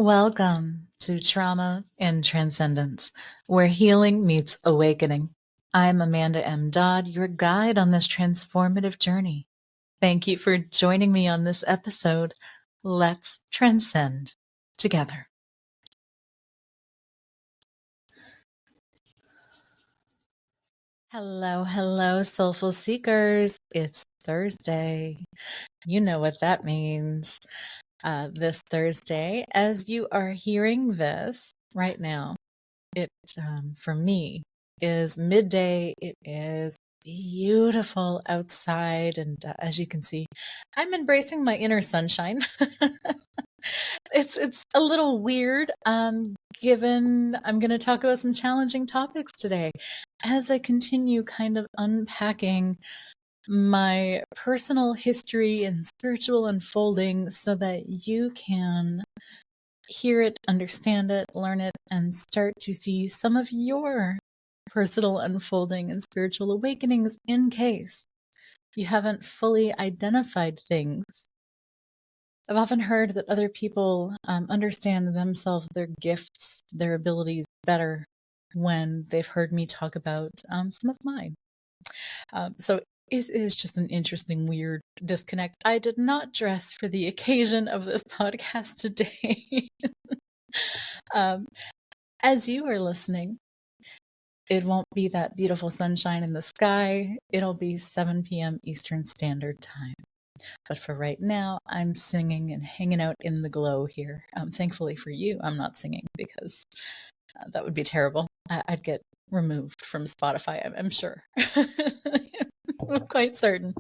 Welcome to Trauma and Transcendence, where healing meets awakening. I'm Amanda M. Dodd, your guide on this transformative journey. Thank you for joining me on this episode. Let's transcend together. Hello, soulful seekers. It's Thursday. You know what that means. This Thursday, as you are hearing this right now, it for me is midday. It is beautiful outside, and as you can see, I'm embracing my inner sunshine. It's a little weird, given I'm going to talk about some challenging topics today as I continue kind of unpacking my personal history and spiritual unfolding so that you can hear it, understand it, learn it, and start to see some of your personal unfolding and spiritual awakenings in case you haven't fully identified things. I've often heard that other people understand themselves, their gifts, their abilities better when they've heard me talk about some of mine. So it is just an interesting, weird disconnect. I did not dress for the occasion of this podcast today. As you are listening, it won't be that beautiful sunshine in the sky. It'll be 7 p.m. Eastern Standard Time. But for right now, I'm singing and hanging out in the glow here. Thankfully for you, I'm not singing because that would be terrible. I'd get removed from Spotify, I'm sure. I'm quite certain.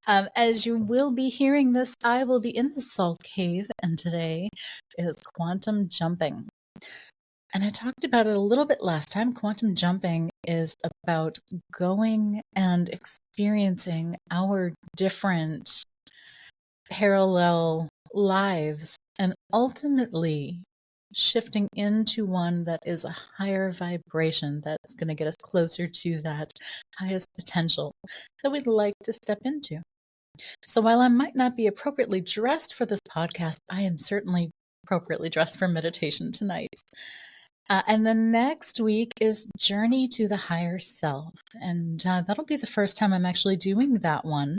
As you will be hearing this, I will be in the Salt Cave, and today is quantum jumping. And I talked about it a little bit last time. Quantum jumping is about going and experiencing our different parallel lives and ultimately shifting into one that is a higher vibration that's going to get us closer to that highest potential that we'd like to step into. So while I might not be appropriately dressed for this podcast, I am certainly appropriately dressed for meditation tonight. And the next week is Journey to the Higher Self. And that'll be the first time I'm actually doing that one.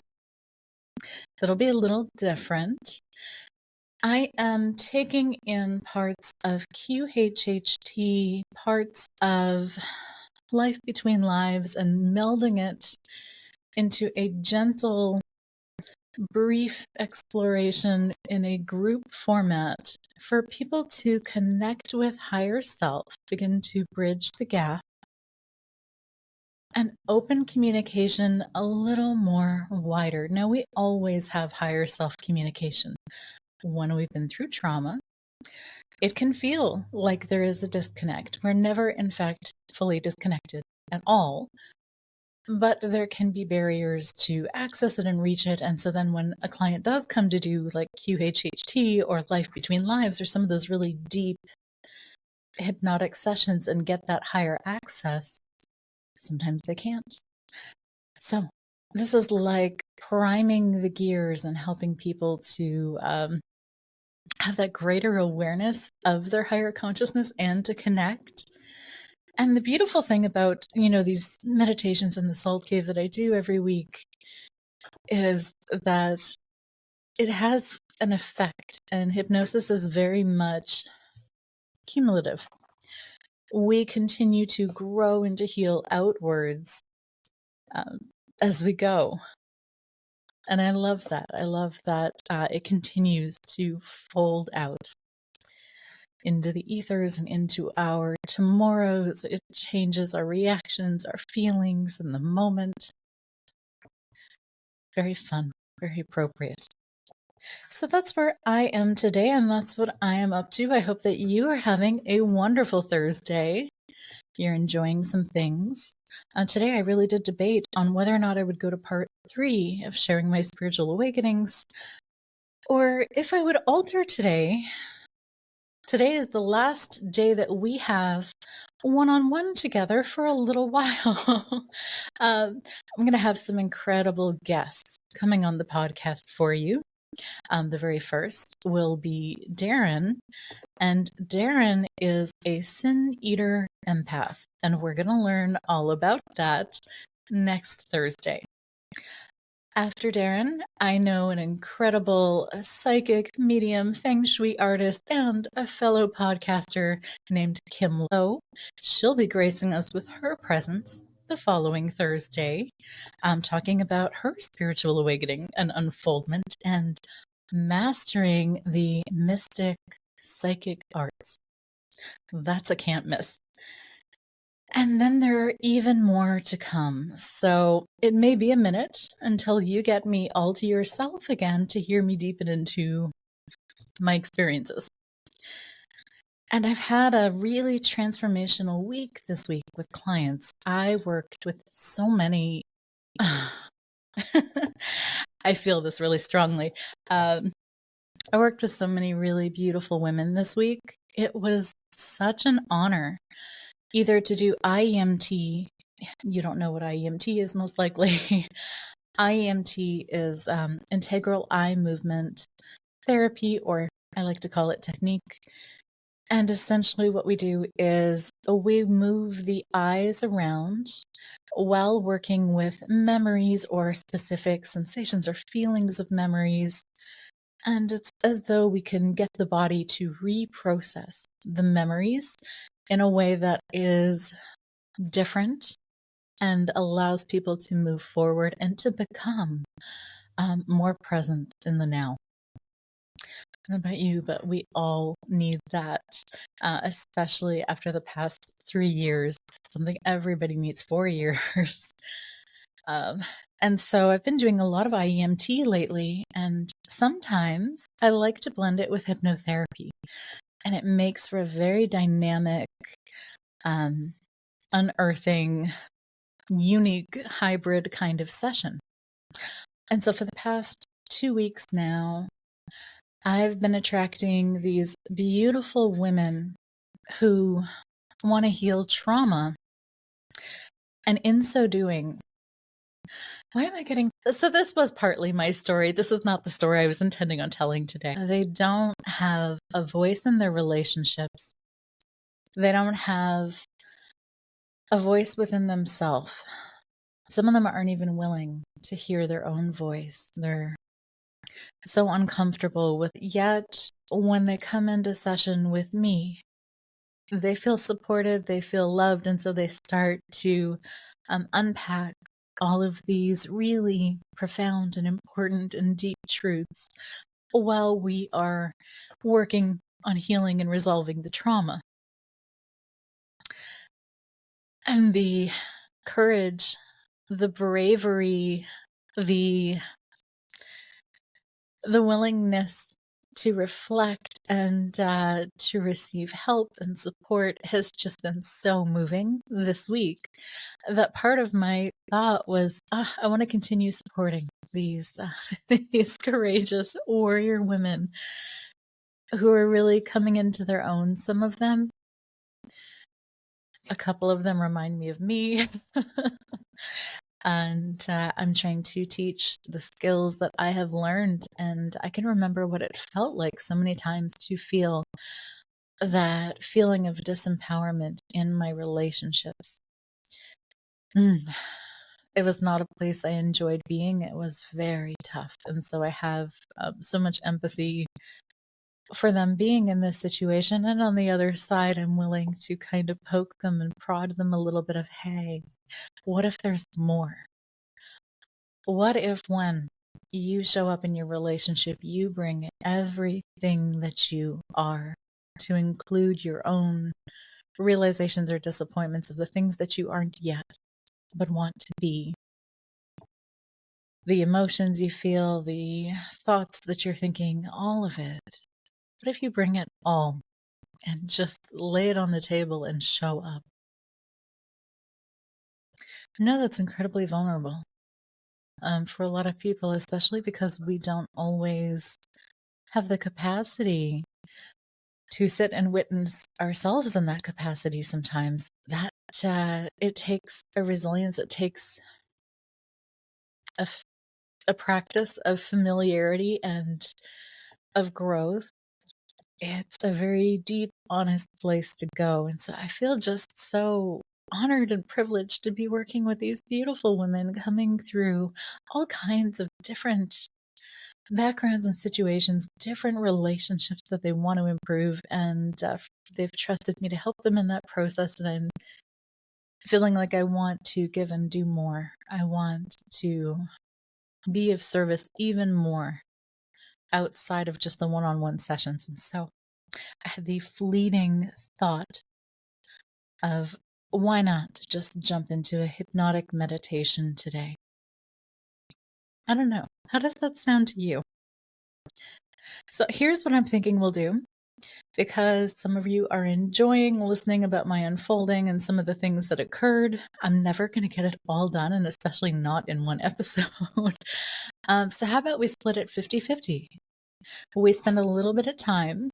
That'll be a little different. I am taking in parts of QHHT, parts of Life Between Lives, and melding it into a gentle, brief exploration in a group format for people to connect with higher self, begin to bridge the gap, and open communication a little more wider. Now, we always have higher self communication. When we've been through trauma, it can feel like there is a disconnect. We're never, in fact, fully disconnected at all. But there can be barriers to access it and reach it. And so then when a client does come to do like QHHT or Life Between Lives or some of those really deep hypnotic sessions and get that higher access, sometimes they can't. So this is like priming the gears and helping people to have that greater awareness of their higher consciousness and to connect. And the beautiful thing about, these meditations in the Salt Cave that I do every week is that it has an effect, and hypnosis is very much cumulative. We continue to grow and to heal outwards as we go. And I love that. I love that it continues to fold out into the ethers and into our tomorrows. It changes our reactions, our feelings in the moment. Very fun, very appropriate. So that's where I am today, and that's what I am up to. I hope that you are having a wonderful Thursday. You're enjoying some things. Today I really did debate on whether or not I would go to part 3 of sharing my spiritual awakenings, or if I would alter today. Today is the last day that we have one-on-one together for a little while. I'm going to have some incredible guests coming on the podcast for you. The very first will be Darren, and Darren is a sin eater empath, and we're going to learn all about that next Thursday. After Darren, I know an incredible psychic, medium, feng shui artist, and a fellow podcaster named Kim Lowe. She'll be gracing us with her presence the following Thursday, talking about her spiritual awakening and unfoldment and mastering the mystic psychic arts. That's a can't miss. And then there are even more to come. So it may be a minute until you get me all to yourself again to hear me deepen into my experiences. And I've had a really transformational week this week with clients. I worked with so many. I feel this really strongly. I worked with so many really beautiful women this week. It was such an honor either to do IEMT. You don't know what IEMT is, most likely. IEMT is integral eye movement therapy, or I like to call it technique. And essentially what we do is we move the eyes around while working with memories or specific sensations or feelings of memories. And it's as though we can get the body to reprocess the memories in a way that is different and allows people to move forward and to become more present in the now. I don't know about you, but we all need that, especially after the past 3 years, something everybody needs 4 years. And so I've been doing a lot of IEMT lately, and sometimes I like to blend it with hypnotherapy, and it makes for a very dynamic, unearthing, unique hybrid kind of session. And so for the past 2 weeks now, I've been attracting these beautiful women who want to heal trauma. And in so doing, why am I getting... So this was partly my story. This is not the story I was intending on telling today. They don't have a voice in their relationships. They don't have a voice within themselves. Some of them aren't even willing to hear their own voice. They're so uncomfortable with, yet when they come into session with me, they feel supported, they feel loved, and so they start to unpack all of these really profound and important and deep truths while we are working on healing and resolving the trauma. And the courage, the bravery, the willingness to reflect and to receive help and support has just been so moving this week that part of my thought was, I want to continue supporting these these courageous warrior women who are really coming into their own. Some of them, a couple of them remind me of me. And I'm trying to teach the skills that I have learned. And I can remember what it felt like so many times to feel that feeling of disempowerment in my relationships. It was not a place I enjoyed being. It was very tough. And so I have so much empathy for them being in this situation. And on the other side, I'm willing to kind of poke them and prod them a little bit of, hey, what if there's more? What if when you show up in your relationship, you bring everything that you are, to include your own realizations or disappointments of the things that you aren't yet, but want to be? The emotions you feel, the thoughts that you're thinking, all of it. What if you bring it all and just lay it on the table and show up? I know that's incredibly vulnerable for a lot of people, especially because we don't always have the capacity to sit and witness ourselves in that capacity sometimes. That it takes a resilience, it takes a a practice of familiarity and of growth. It's a very deep, honest place to go. And so I feel just so honored and privileged to be working with these beautiful women coming through all kinds of different backgrounds and situations, different relationships that they want to improve. And they've trusted me to help them in that process. And I'm feeling like I want to give and do more. I want to be of service even more outside of just the one-on-one sessions. And so I had the fleeting thought of why not just jump into a hypnotic meditation today? I don't know. How does that sound to you? So here's what I'm thinking we'll do. Because some of you are enjoying listening about my unfolding and some of the things that occurred, I'm never going to get it all done, and especially not in one episode. So how about we split it 50-50? We spend a little bit of time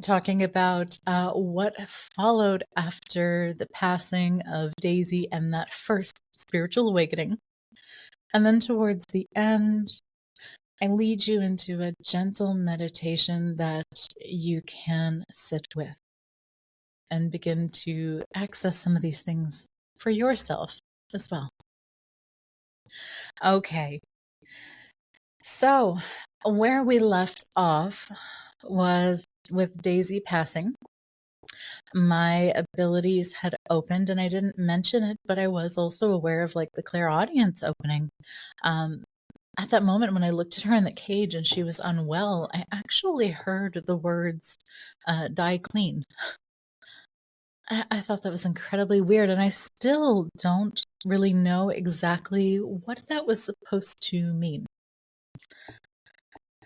talking about what followed after the passing of Daisy and that first spiritual awakening. And then towards the end, I lead you into a gentle meditation that you can sit with and begin to access some of these things for yourself as well. Okay. So, where we left off was with Daisy passing. My abilities had opened, and I didn't mention it, but I was also aware of like the clairaudience opening. At that moment when I looked at her in the cage and she was unwell, I actually heard the words, die clean. I thought that was incredibly weird, and I still don't really know exactly what that was supposed to mean.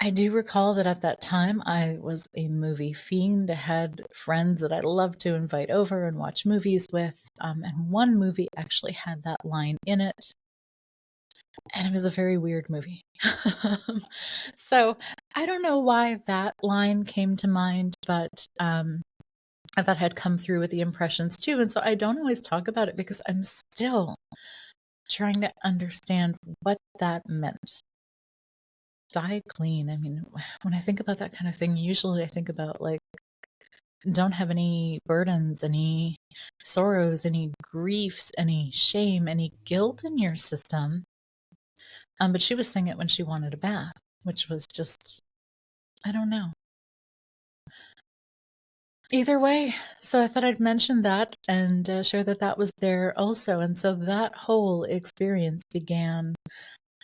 I do recall that at that time I was a movie fiend. I had friends that I loved to invite over and watch movies with, and one movie actually had that line in it. And it was a very weird movie. So I don't know why that line came to mind, but I thought had come through with the impressions too. And so I don't always talk about it because I'm still trying to understand what that meant. Die clean. I mean, when I think about that kind of thing, usually I think about like, don't have any burdens, any sorrows, any griefs, any shame, any guilt in your system. But she was saying it when she wanted a bath, which was just, I don't know. Either way, so I thought I'd mention that and share that that was there also. And so that whole experience began.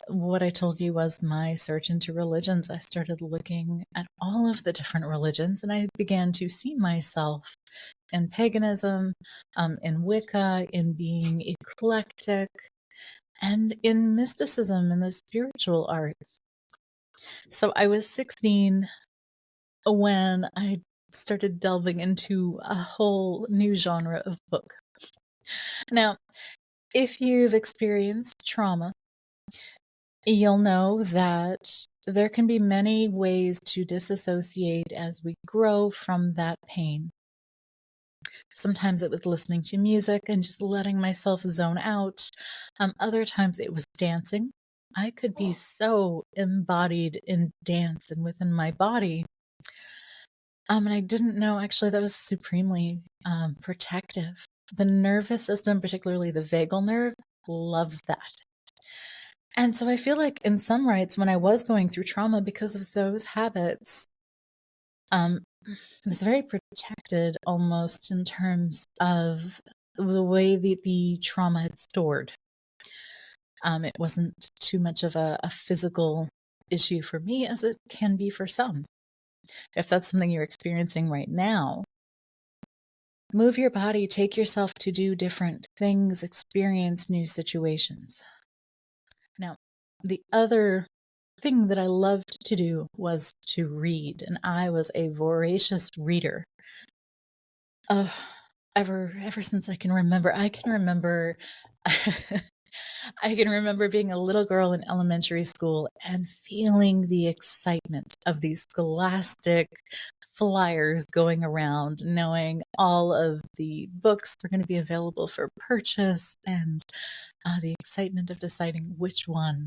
What I told you was my search into religions. I started looking at all of the different religions, and I began to see myself in paganism, in Wicca, in being eclectic, and in mysticism and the spiritual arts. So I was 16 when I started delving into a whole new genre of book. Now, if you've experienced trauma, you'll know that there can be many ways to disassociate as we grow from that pain. Sometimes it was listening to music and just letting myself zone out. Other times it was dancing. I could be so embodied in dance and within my body. And I didn't know actually that was supremely protective. The nervous system, particularly the vagal nerve, loves that. And so I feel like in some rights, when I was going through trauma because of those habits, it was very protected almost in terms of the way that the trauma had stored. It wasn't too much of a physical issue for me as it can be for some. If that's something you're experiencing right now, move your body, take yourself to do different things, experience new situations. Now, the other thing that I loved to do was to read, and I was a voracious reader. Ever since I can remember. I can remember being a little girl in elementary school and feeling the excitement of these scholastic flyers going around, knowing all of the books were going to be available for purchase, and the excitement of deciding which one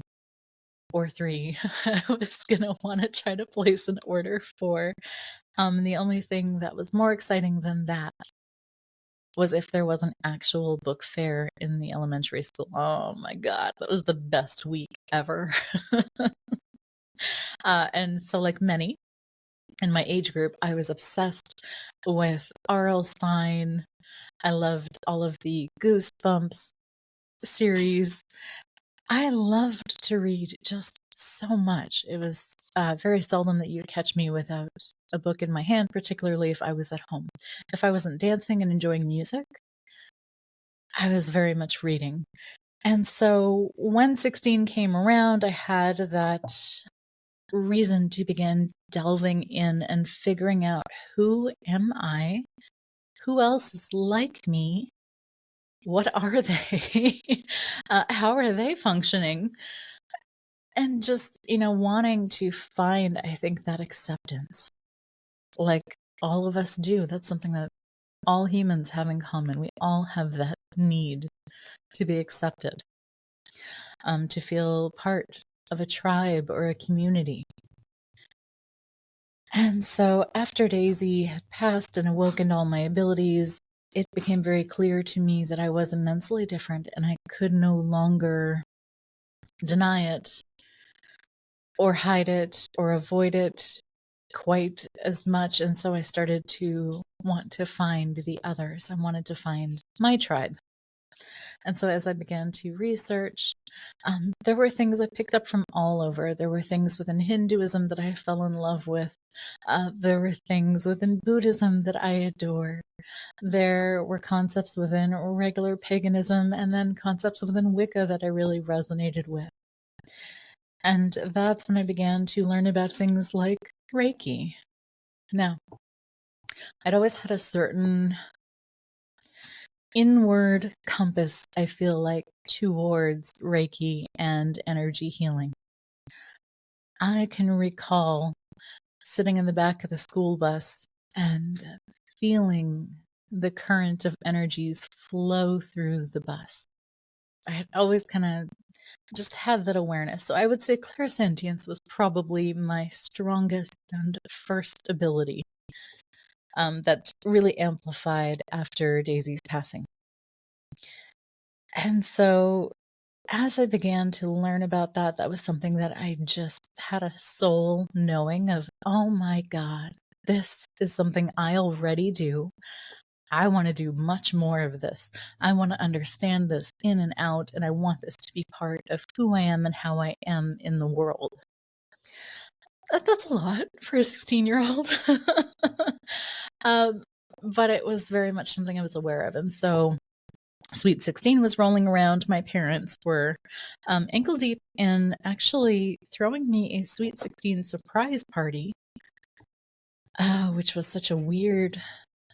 or 3 I was gonna wanna try to place an order for. The only thing that was more exciting than that was if there was an actual book fair in the elementary school. Oh my god, that was the best week ever. And so like many in my age group, I was obsessed with R.L. Stine. I loved all of the Goosebumps series. I loved to read just so much. It was very seldom that you'd catch me without a book in my hand, particularly if I was at home. If I wasn't dancing and enjoying music, I was very much reading. And so when 16 came around, I had that reason to begin delving in and figuring out, who am I? Who else is like me? What are they? How are they functioning? And just, wanting to find, I think, that acceptance, like all of us do. That's something that all humans have in common. We all have that need to be accepted, to feel part of a tribe or a community. And so after Daisy had passed and awoken all my abilities, it became very clear to me that I was immensely different, and I could no longer deny it or hide it or avoid it quite as much. And so I started to want to find the others. I wanted to find my tribe. And so as I began to research, there were things I picked up from all over. There were things within Hinduism that I fell in love with. There were things within Buddhism that I adore. There were concepts within regular paganism, and then concepts within Wicca that I really resonated with. And that's when I began to learn about things like Reiki. Now, I'd always had a certain inward compass, I feel like, towards Reiki and energy healing. I can recall sitting in the back of the school bus and feeling the current of energies flow through the bus. I had always kind of just had that awareness. So I would say clairsentience was probably my strongest and first ability, that really amplified after Daisy's passing. And so as I began to learn about that, that was something that I just had a soul knowing of, oh my God, this is something I already do. I want to do much more of this. I want to understand this in and out, and I want this to be part of who I am and how I am in the world. That's a lot for a 16-year-old. But it was very much something I was aware of. And so Sweet 16 was rolling around. My parents were ankle deep in actually throwing me a Sweet 16 surprise party, which was such a weird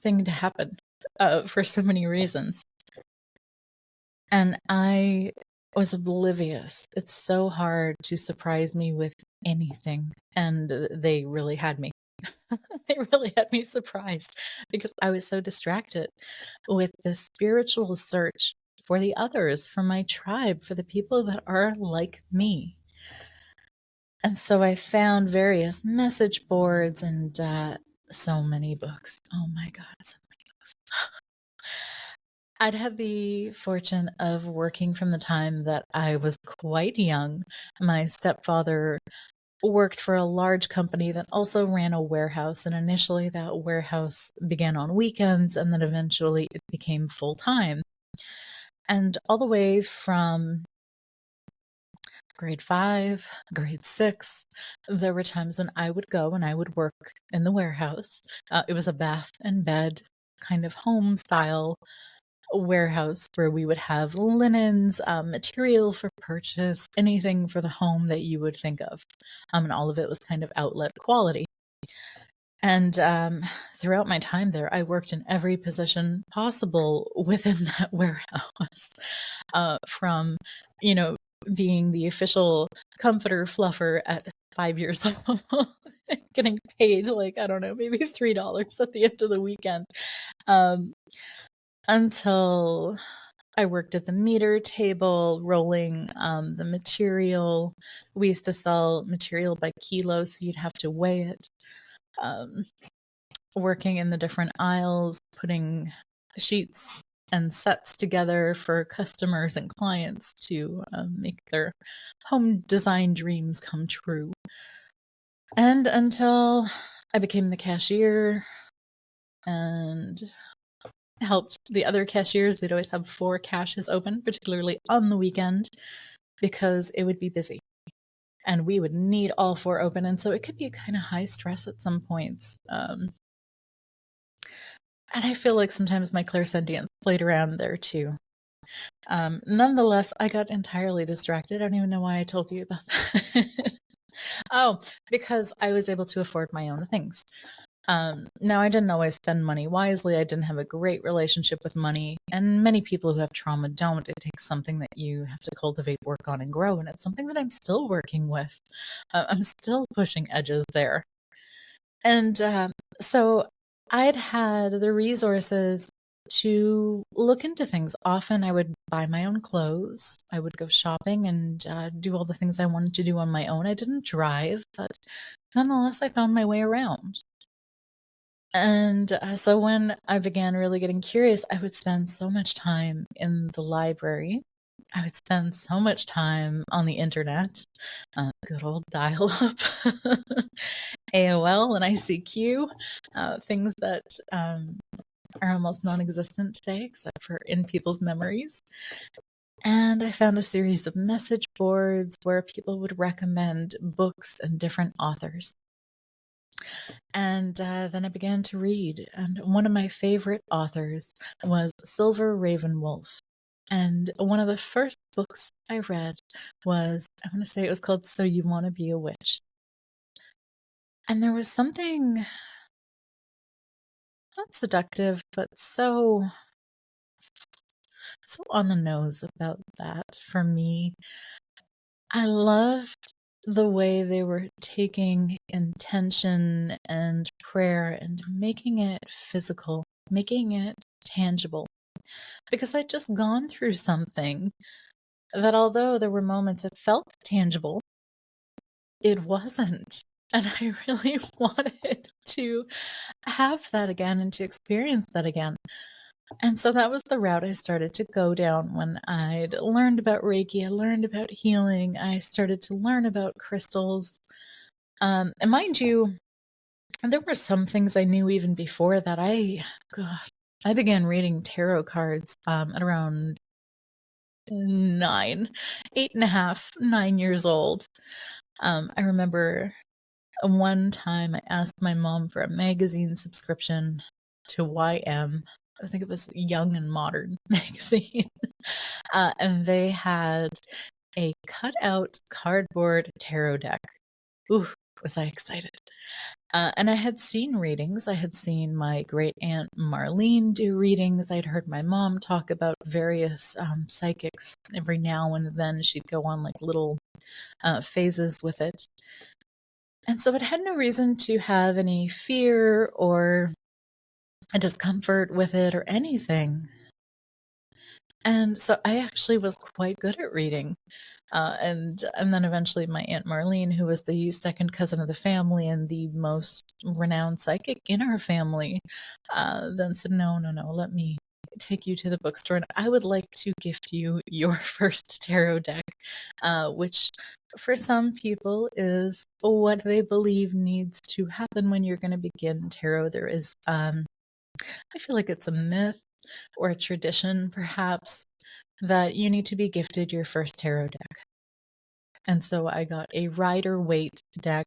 thing to happen for so many reasons. And I was oblivious. It's so hard to surprise me with anything. And they really had me. They really had me surprised because I was so distracted with this spiritual search for the others, for my tribe, for the people that are like me. And so I found various message boards and so many books. Oh my God, so many books. I'd had the fortune of working from the time that I was quite young. My stepfather worked for a large company that also ran a warehouse, and initially that warehouse began on weekends, and then eventually it became full-time. And all the way from grade 5, grade 6, there were times when I would go and I would work in the warehouse. It was a bath and bed kind of home style warehouse where we would have linens, material for purchase, anything for the home that you would think of. And all of it was kind of outlet quality. And throughout my time there, I worked in every position possible within that warehouse, from, being the official comforter fluffer at 5 years old, getting paid like, I don't know, maybe $3 at the end of the weekend. Until I worked at the meter table, rolling the material. We used to sell material by kilo, so you'd have to weigh it. Working in the different aisles, putting sheets and sets together for customers and clients to make their home design dreams come true. And until I became the cashier and helped the other cashiers, we'd always have 4 caches open, particularly on the weekend, because it would be busy. And we would need all 4 open, and so it could be kind of high stress at some points. And I feel like sometimes my clairsentience played around there too. Nonetheless, I got entirely distracted. I don't even know why I told you about that. Oh, because I was able to afford my own things. Now, I didn't always spend money wisely. I didn't have a great relationship with money, and many people who have trauma don't. It takes something that you have to cultivate, work on, and grow, and it's something that I'm still working with. I'm still pushing edges there. And so I'd had the resources to look into things. Often I would buy my own clothes. I would go shopping and do all the things I wanted to do on my own. I didn't drive, but nonetheless, I found my way around. And so when I began really getting curious, I would spend so much time in the library. I would spend so much time on the internet, good old dial-up, AOL and ICQ, things that are almost non-existent today, except for in people's memories. And I found a series of message boards where people would recommend books and different authors. And then I began to read, and one of my favorite authors was Silver Ravenwolf. And one of the first books I read was, I want to say it was called So You Want to Be a Witch. And there was something not seductive, but so on the nose about that for me. I loved the way they were taking intention and prayer and making it physical, making it tangible. Because I'd just gone through something that, although there were moments it felt tangible, it wasn't. And I really wanted to have that again and to experience that again. And so that was the route I started to go down when I'd learned about Reiki, I learned about healing, I started to learn about crystals. And mind you, there were some things I knew even before that. I began reading tarot cards at around 8.5, 9 years old. I remember one time I asked my mom for a magazine subscription to YM. I think it was Young and Modern magazine. And they had a cutout cardboard tarot deck. Ooh, was I excited. And I had seen readings. I had seen my great aunt Marlene do readings. I'd heard my mom talk about various psychics. Every now and then she'd go on like little phases with it. And so it had no reason to have any fear or a discomfort with it or anything. And so I actually was quite good at reading. And then eventually my Aunt Marlene, who was the second cousin of the family and the most renowned psychic in our family, then said, no, let me take you to the bookstore and I would like to gift you your first tarot deck, which for some people is what they believe needs to happen when you're going to begin tarot. There is, I feel like it's a myth or a tradition perhaps that you need to be gifted your first tarot deck. And so I got a Rider-Waite deck.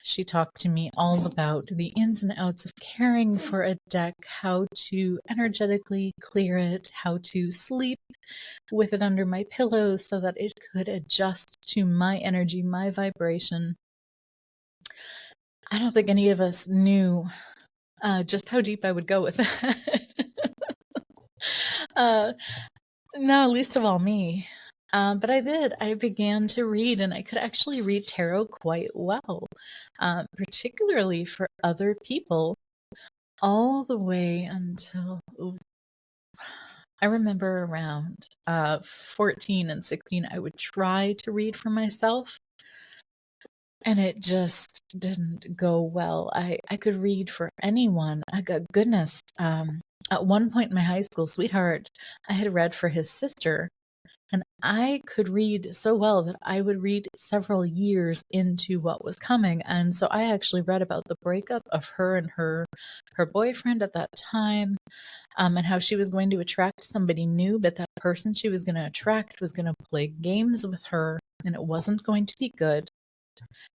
She talked to me all about the ins and outs of caring for a deck, how to energetically clear it, how to sleep with it under my pillows so that it could adjust to my energy, my vibration. I don't think any of us knew just how deep I would go with that. No, least of all me. But I did. I began to read, and I could actually read tarot quite well, particularly for other people, all the way until I remember around 14 and 16, I would try to read for myself, and it just didn't go well. I could read for anyone. I got goodness. At one point in my high school sweetheart, I had read for his sister, and I could read so well that I would read several years into what was coming. And so I actually read about the breakup of her and her boyfriend at that time, and how she was going to attract somebody new, but that person she was going to attract was going to play games with her, and it wasn't going to be good,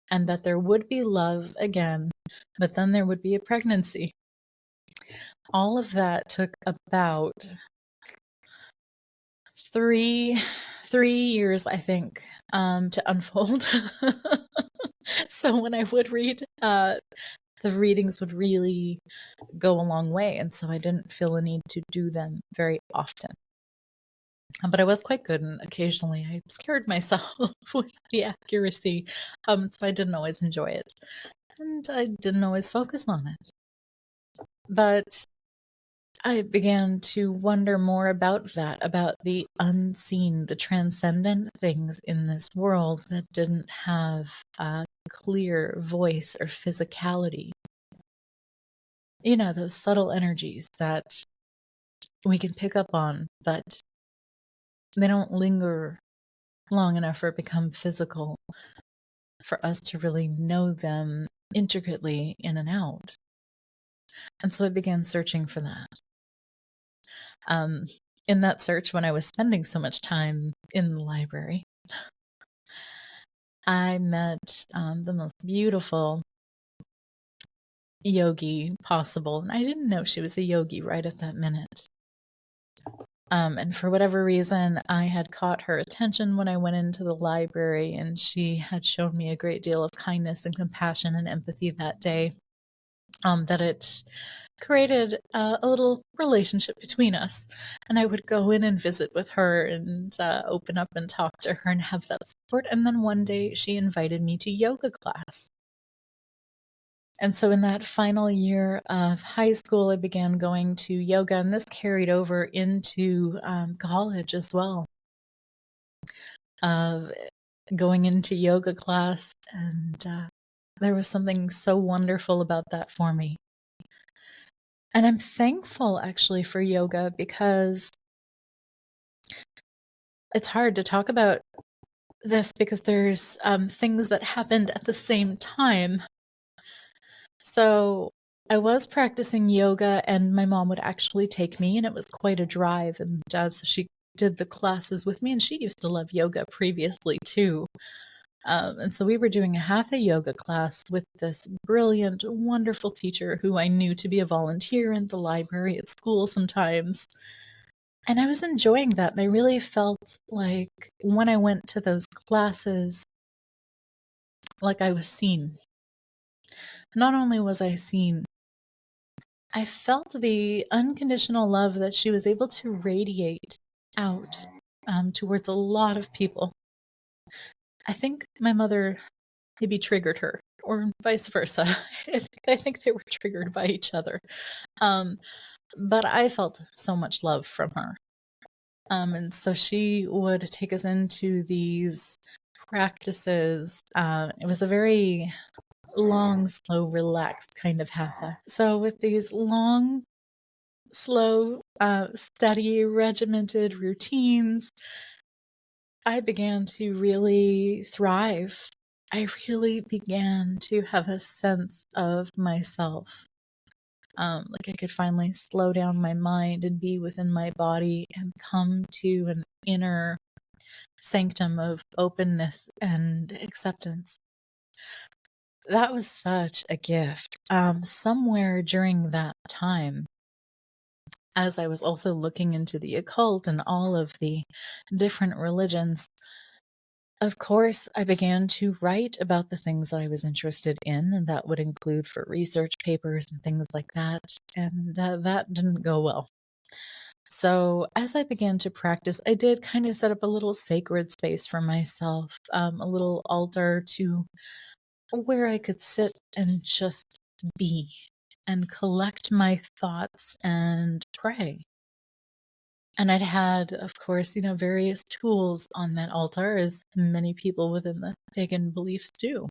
and that there would be love again, but then there would be a pregnancy. All of that took about three years, I think, to unfold. So when I would read, the readings would really go a long way, and so I didn't feel a need to do them very often. But I was quite good, and occasionally I scared myself with the accuracy, so I didn't always enjoy it, and I didn't always focus on it. But I began to wonder more about that, about the unseen, the transcendent things in this world that didn't have a clear voice or physicality. You know, those subtle energies that we can pick up on, but they don't linger long enough or become physical for us to really know them intricately in and out. And so I began searching for that. In that search, when I was spending so much time in the library, I met the most beautiful yogi possible. And I didn't know she was a yogi right at that minute. And for whatever reason, I had caught her attention when I went into the library, and she had shown me a great deal of kindness and compassion and empathy that day, that it created a little relationship between us. And I would go in and visit with her and open up and talk to her and have that support. And then one day she invited me to yoga class. And so in that final year of high school, I began going to yoga, and this carried over into college as well. Going into yoga class, and there was something so wonderful about that for me. And I'm thankful actually for yoga, because it's hard to talk about this because there's things that happened at the same time. So I was practicing yoga, and my mom would actually take me, and it was quite a drive. And so she did the classes with me, and she used to love yoga previously too. And so we were doing a hatha yoga class with this brilliant, wonderful teacher who I knew to be a volunteer in the library at school sometimes. And I was enjoying that. And I really felt like when I went to those classes, like I was seen. Not only was I seen, I felt the unconditional love that she was able to radiate out towards a lot of people. I think my mother maybe triggered her, or vice versa. I think they were triggered by each other. But I felt so much love from her. And so she would take us into these practices. It was a very long, slow, relaxed kind of hatha. So with these long, slow, steady, regimented routines, I began to really thrive. I really began to have a sense of myself. Like I could finally slow down my mind and be within my body and come to an inner sanctum of openness and acceptance. That was such a gift. Somewhere during that time, as I was also looking into the occult and all of the different religions, of course, I began to write about the things that I was interested in, and that would include for research papers and things like that, and that didn't go well. So as I began to practice, I did kind of set up a little sacred space for myself, a little altar to where I could sit and just be and collect my thoughts and pray. And I'd had, of course, various tools on that altar, as many people within the pagan beliefs do.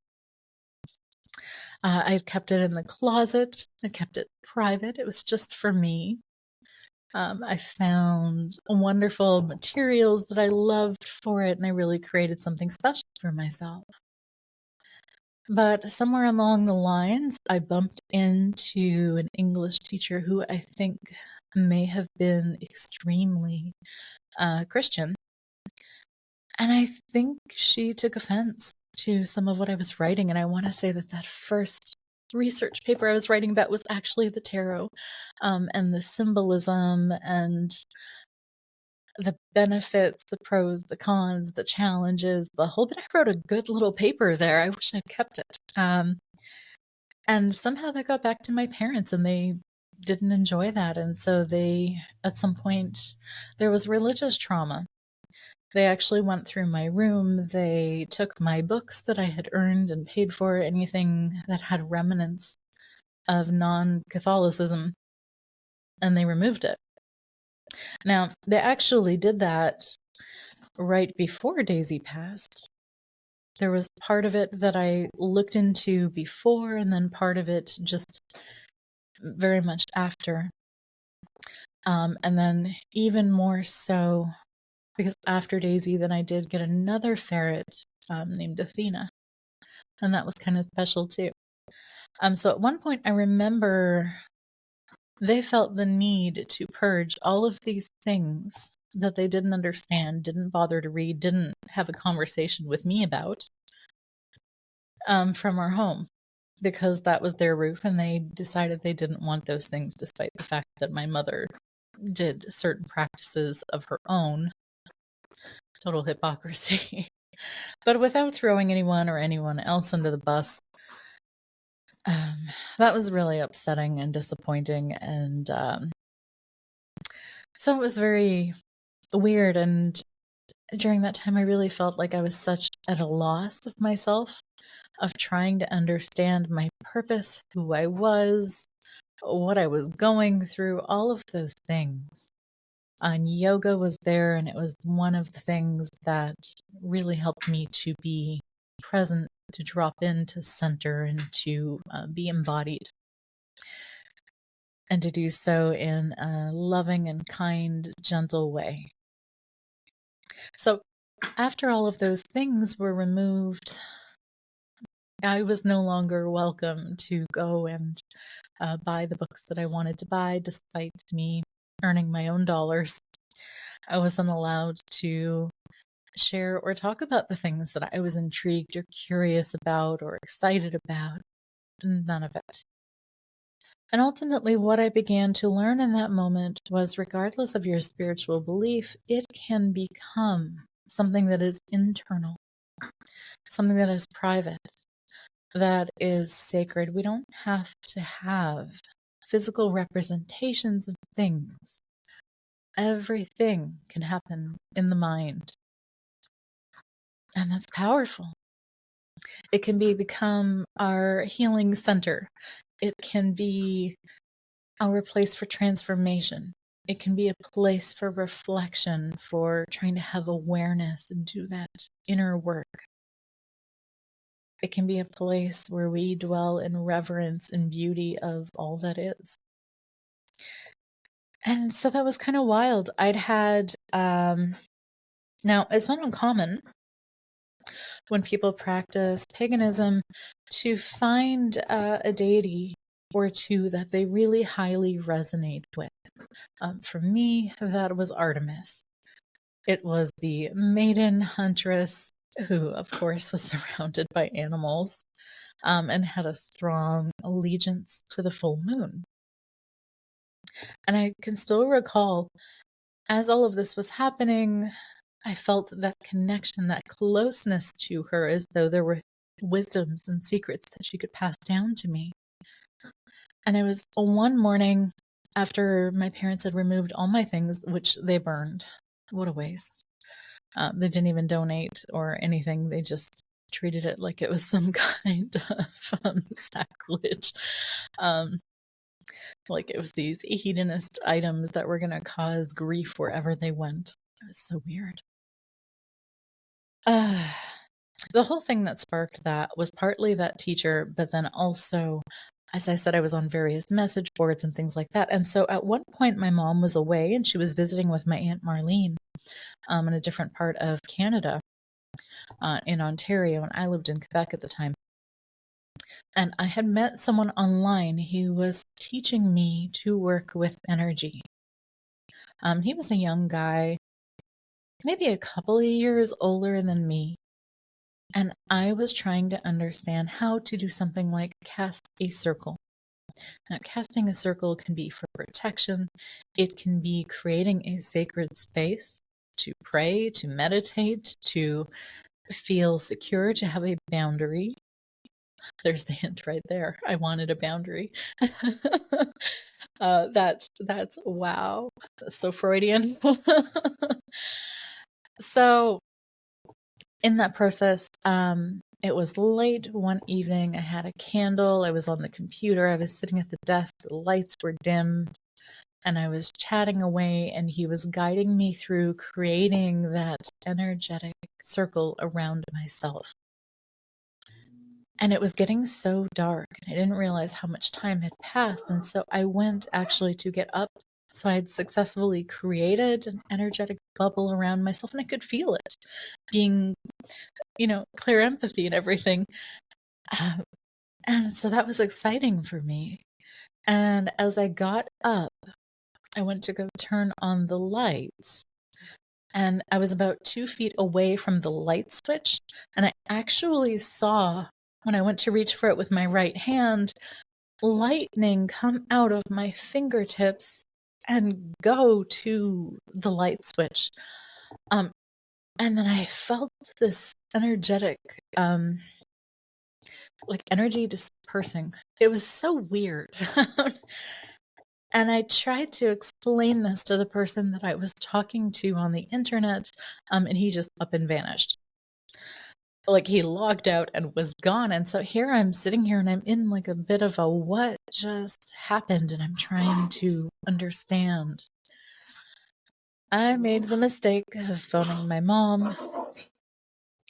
I'd kept it in the closet. I kept it private. It was just for me. I found wonderful materials that I loved for it, and I really created something special for myself. But somewhere along the lines, I bumped into an English teacher who I think may have been extremely Christian. And I think she took offense to some of what I was writing. And I want to say that first research paper I was writing about was actually the tarot, and the symbolism and the benefits, the pros, the cons, the challenges, the whole bit. I wrote a good little paper there. I wish I'd kept it. And somehow that got back to my parents, and they didn't enjoy that. And so at some point, there was religious trauma. They actually went through my room. They took my books that I had earned and paid for, anything that had remnants of non-Catholicism, and they removed it. Now, they actually did that right before Daisy passed. There was part of it that I looked into before, and then part of it just very much after. And then even more so, because after Daisy, then I did get another ferret named Athena, and that was kind of special too. So at one point, I remember they felt the need to purge all of these things that they didn't understand, didn't bother to read, didn't have a conversation with me about, from our home, because that was their roof, and they decided they didn't want those things, despite the fact that my mother did certain practices of her own. Total hypocrisy. But without throwing anyone or anyone else under the bus, that was really upsetting and disappointing. And so it was very weird. And during that time, I really felt like I was such at a loss of myself, of trying to understand my purpose, who I was, what I was going through, all of those things. And yoga was there, and it was one of the things that really helped me to be present, to drop into center, and to be embodied, and to do so in a loving and kind, gentle way. So after all of those things were removed, I was no longer welcome to go and buy the books that I wanted to buy, despite me earning my own dollars. I wasn't allowed to share or talk about the things that I was intrigued or curious about or excited about. None of it. And ultimately, what I began to learn in that moment was, regardless of your spiritual belief, it can become something that is internal, something that is private, that is sacred. We don't have to have physical representations of things. Everything can happen in the mind. And that's powerful. It can become our healing center. It can be our place for transformation. It can be a place for reflection, for trying to have awareness and do that inner work. It can be a place where we dwell in reverence and beauty of all that is. And so that was kind of wild. I'd had, now it's not uncommon when people practice paganism to find a deity or two that they really highly resonate with. For me, that was Artemis. It was the maiden huntress who, of course, was surrounded by animals, and had a strong allegiance to the full moon. And I can still recall, as all of this was happening, I felt that connection, that closeness to her, as though there were wisdoms and secrets that she could pass down to me. And it was one morning after my parents had removed all my things, which they burned. What a waste. They didn't even donate or anything. They just treated it like it was some kind of sacrilege. Like it was these hedonist items that were going to cause grief wherever they went. It was so weird. Uh, the whole thing that sparked that was partly that teacher, but then also, as I said, I was on various message boards and things like that. And so at one point, my mom was away and she was visiting with my Aunt Marlene in a different part of Canada, in Ontario, and I lived in Quebec at the time. And I had met someone online who was teaching me to work with energy. He was a young guy, maybe a couple of years older than me. And I was trying to understand how to do something like cast a circle. Now, casting a circle can be for protection, it can be creating a sacred space to pray, to meditate, to feel secure, to have a boundary. There's the hint right there. I wanted a boundary. That's wow. That's so Freudian. So in that process, it was late one evening. I had a candle. I was on the computer. I was sitting at the desk. The lights were dimmed. And I was chatting away, and he was guiding me through creating that energetic circle around myself. And it was getting so dark, and I didn't realize how much time had passed. And so I went actually to get up. So I had successfully created an energetic bubble around myself, and I could feel it being, clear empathy and everything. And so that was exciting for me. And as I got up, I went to go turn on the lights. And I was about 2 feet away from the light switch. And I actually saw, when I went to reach for it with my right hand, lightning come out of my fingertips and go to the light switch. And then I felt this energetic, like energy dispersing. It was so weird. And I tried to explain this to the person that I was talking to on the internet, and he just up and vanished. Like he logged out and was gone. And so here I'm sitting here and I'm in like a bit of a what just happened, and I'm trying to understand. I made the mistake of phoning my mom,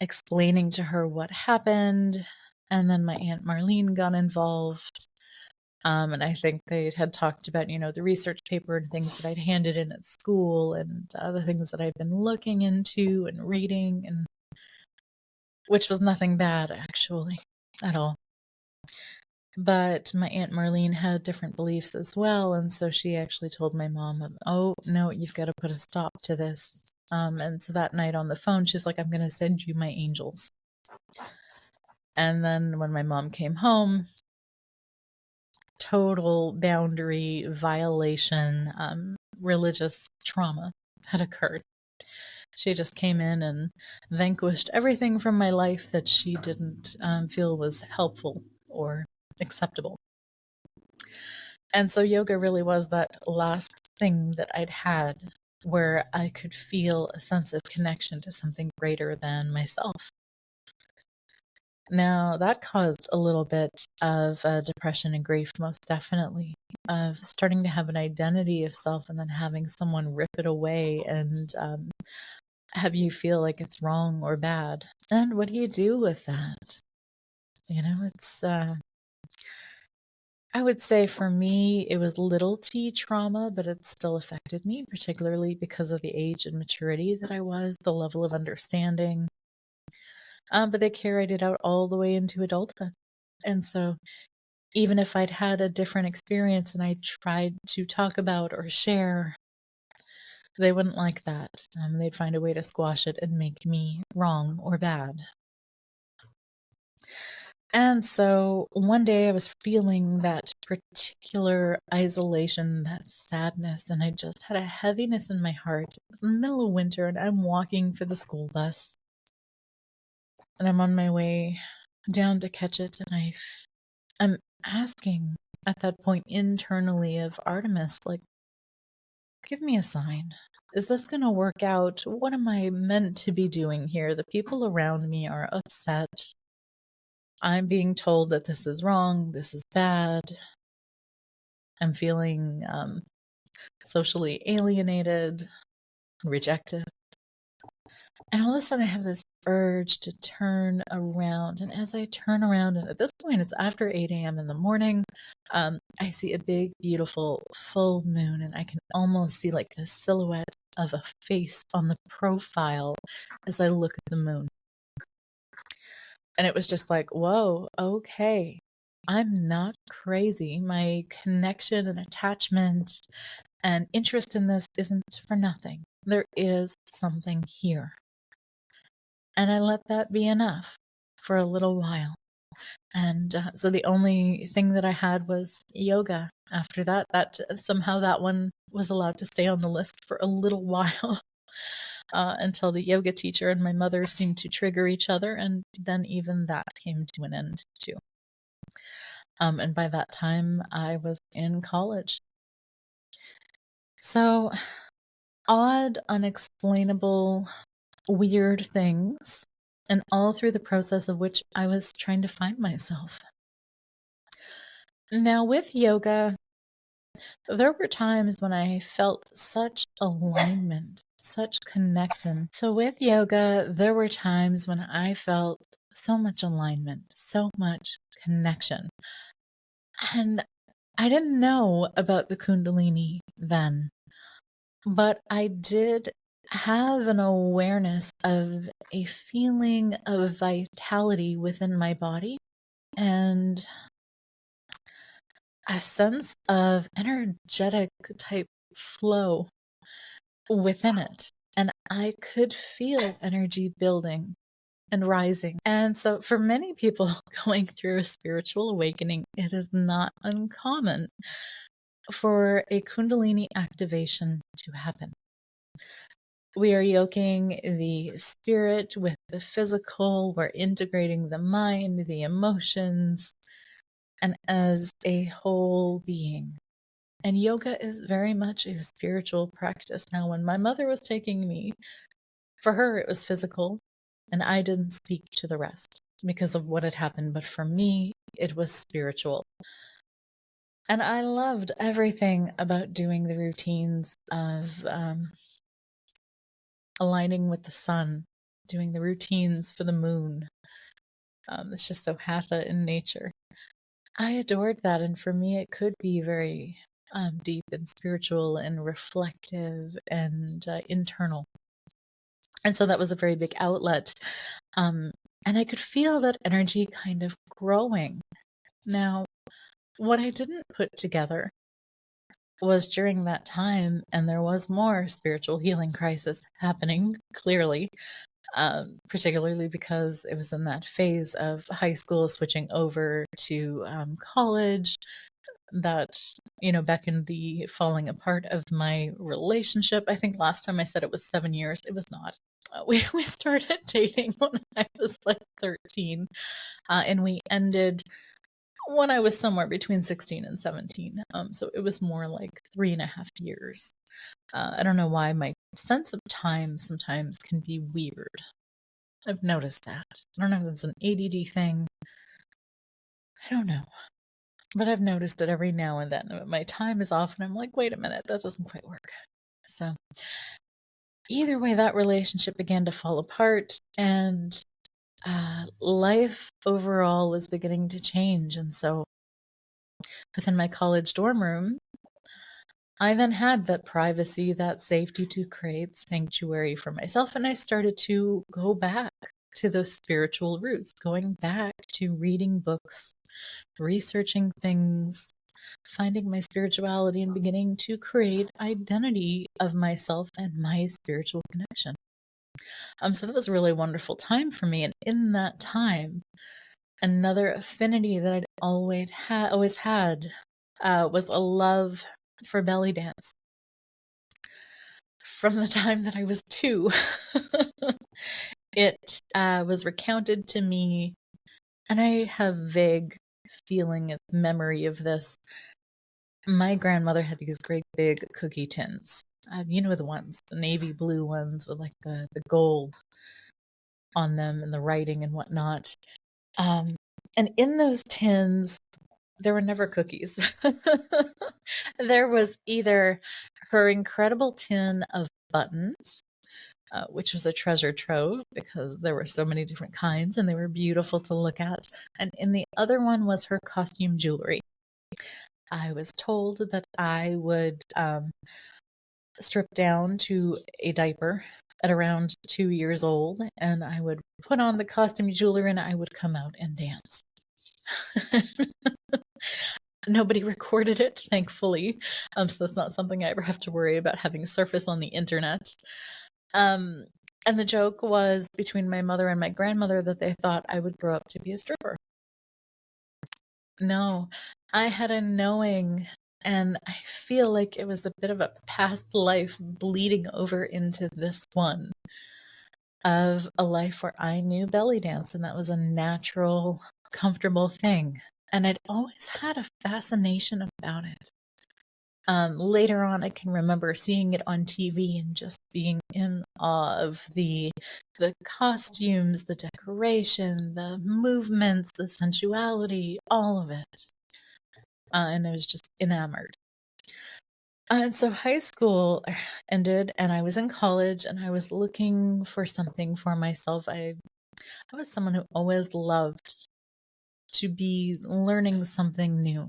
explaining to her what happened, and then my Aunt Marlene got involved. And I think they had talked about, the research paper and things that I'd handed in at school and other things that I've been looking into and reading, and which was nothing bad, actually, at all. But my Aunt Marlene had different beliefs as well, and so she actually told my mom, oh, no, you've got to put a stop to this. And so that night on the phone, she's like, I'm going to send you my angels. And then when my mom came home, total boundary violation, religious trauma had occurred. She just came in and vanquished everything from my life that she didn't feel was helpful or acceptable. And so yoga really was that last thing that I'd had where I could feel a sense of connection to something greater than myself. Now, that caused a little bit of depression and grief, most definitely, of starting to have an identity of self and then having someone rip it away and have you feel like it's wrong or bad. And what do you do with that? It's, I would say for me, it was little t trauma, but it still affected me, particularly because of the age and maturity that I was, the level of understanding. But they carried it out all the way into adulthood. And so even if I'd had a different experience and I tried to talk about or share, they wouldn't like that. They'd find a way to squash it and make me wrong or bad. And so one day I was feeling that particular isolation, that sadness, and I just had a heaviness in my heart. It was in the middle of winter, and I'm walking for the school bus. And I'm on my way down to catch it, and I'm asking at that point internally of Artemis, like, give me a sign. Is this going to work out? What am I meant to be doing here? The people around me are upset. I'm being told that this is wrong, this is bad. I'm feeling socially alienated, rejected. And all of a sudden, I have this urge to turn around. And as I turn around, and at this point, it's after 8 a.m. in the morning, I see a big, beautiful full moon, and I can almost see like the silhouette of a face on the profile as I look at the moon. And it was just like, whoa, okay, I'm not crazy. My connection and attachment and interest in this isn't for nothing. There is something here. And I let that be enough for a little while. And so the only thing that I had was yoga after that. Somehow that one was allowed to stay on the list for a little while until the yoga teacher and my mother seemed to trigger each other. And then even that came to an end too. And by that time, I was in college. So odd, unexplainable, weird things, and all through the process of which I was trying to find myself. Now, with yoga, there were times when I felt such alignment, such connection. So, with yoga, there were times when I felt so much alignment, so much connection. And I didn't know about the Kundalini then, but I did have an awareness of a feeling of vitality within my body and a sense of energetic type flow within it. And I could feel energy building and rising. And so, for many people going through a spiritual awakening, it is not uncommon for a Kundalini activation to happen. We are yoking the spirit with the physical, we're integrating the mind, the emotions, and as a whole being. And yoga is very much a spiritual practice. Now, when my mother was taking me, for her it was physical, and I didn't speak to the rest because of what had happened. But for me, it was spiritual. And I loved everything about doing the routines of aligning with the sun, doing the routines for the moon. It's just so hatha in nature. I adored that. And for me, it could be very deep and spiritual and reflective and internal. And so that was a very big outlet. And I could feel that energy kind of growing. Now, what I didn't put together was during that time, and there was more spiritual healing crisis happening, clearly, particularly because it was in that phase of high school switching over to college, that, back in the falling apart of my relationship. I think last time I said it was 7 years. It was not. We started dating when I was like 13, and we ended when I was somewhere between 16 and 17. So it was more like 3.5 years. I don't know why my sense of time sometimes can be weird. I've noticed that. I don't know if it's an ADD thing. I don't know. But I've noticed it every now and then. My time is off and I'm like, wait a minute, that doesn't quite work. So either way, that relationship began to fall apart, and life overall was beginning to change. And so within my college dorm room, I then had that privacy, that safety to create sanctuary for myself. And I started to go back to those spiritual roots, going back to reading books, researching things, finding my spirituality, and beginning to create identity of myself and my spiritual connection. So that was a really wonderful time for me. And in that time, another affinity that I'd always had was a love for belly dance. From the time that I was 2, it was recounted to me, and I have vague feeling of memory of this. My grandmother had these great big cookie tins. You know the ones, the navy blue ones with like the gold on them and the writing and whatnot. And in those tins, there were never cookies. There was either her incredible tin of buttons, which was a treasure trove because there were so many different kinds and they were beautiful to look at. And in the other one was her costume jewelry. I was told that I would strip down to a diaper at around 2 years old, and I would put on the costume jewelry and I would come out and dance. Nobody recorded it, thankfully, so that's not something I ever have to worry about having surface on the internet. And the joke was between my mother and my grandmother that they thought I would grow up to be a stripper. No, I had a knowing, and I feel like it was a bit of a past life bleeding over into this one of a life where I knew belly dance, and that was a natural, comfortable thing. And I'd always had a fascination about it. Later on, I can remember seeing it on TV and just being in awe of the costumes, the decoration, the movements, the sensuality, all of it. And I was just enamored. And so high school ended, and I was in college, and I was looking for something for myself. I was someone who always loved to be learning something new,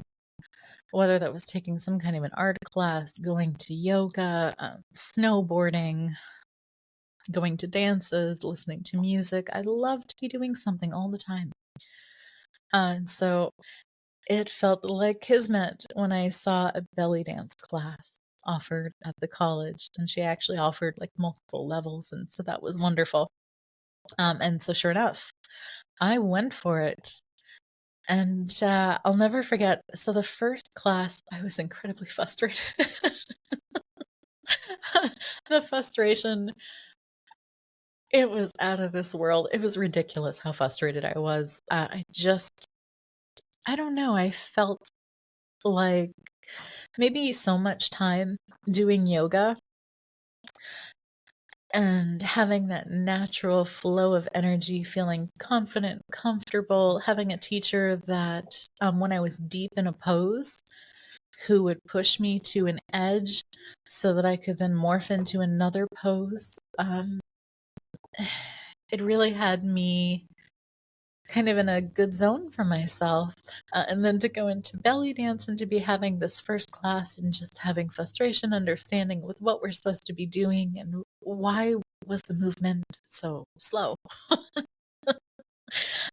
whether that was taking some kind of an art class, going to yoga, snowboarding, going to dances, listening to music. I loved to be doing something all the time. And so it felt like kismet when I saw a belly dance class offered at the college, and she actually offered like multiple levels, and so that was wonderful. And so sure enough, I went for it. And I'll never forget. So the first class, I was incredibly frustrated. The frustration, it was out of this world. It was ridiculous how frustrated I was. I don't know. I felt like maybe so much time doing yoga and having that natural flow of energy, feeling confident, comfortable, having a teacher that when I was deep in a pose, who would push me to an edge so that I could then morph into another pose. It really had me kind of in a good zone for myself. And then to go into belly dance and to be having this first class and just having frustration, understanding with what we're supposed to be doing and why was the movement so slow.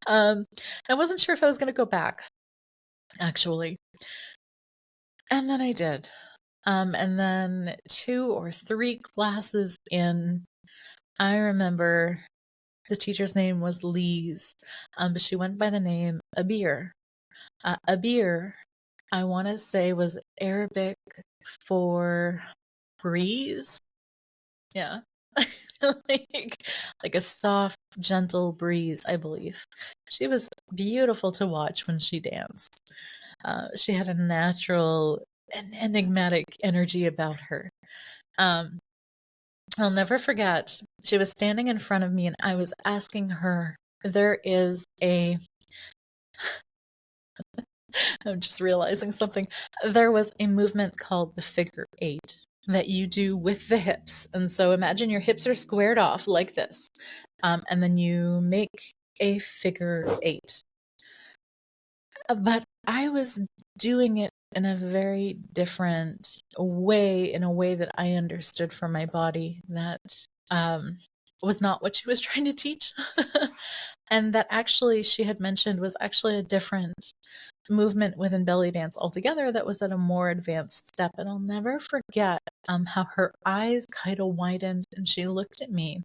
I wasn't sure if I was going to go back, actually. And then I did. And then 2 or 3 classes in, I remember the teacher's name was Lise, but she went by the name Abir. Abir, I want to say, was Arabic for breeze. Yeah. like a soft, gentle breeze, I believe. She was beautiful to watch when she danced. She had a natural and enigmatic energy about her. I'll never forget, she was standing in front of me and I was asking her, there is a, I'm just realizing something. There was a movement called the figure 8 that you do with the hips. And so imagine your hips are squared off like this. And then you make a figure 8. But I was doing it in a very different way, in a way that I understood for my body that was not what she was trying to teach. And that actually she had mentioned was actually a different movement within belly dance altogether that was at a more advanced step. And I'll never forget how her eyes kind of widened and she looked at me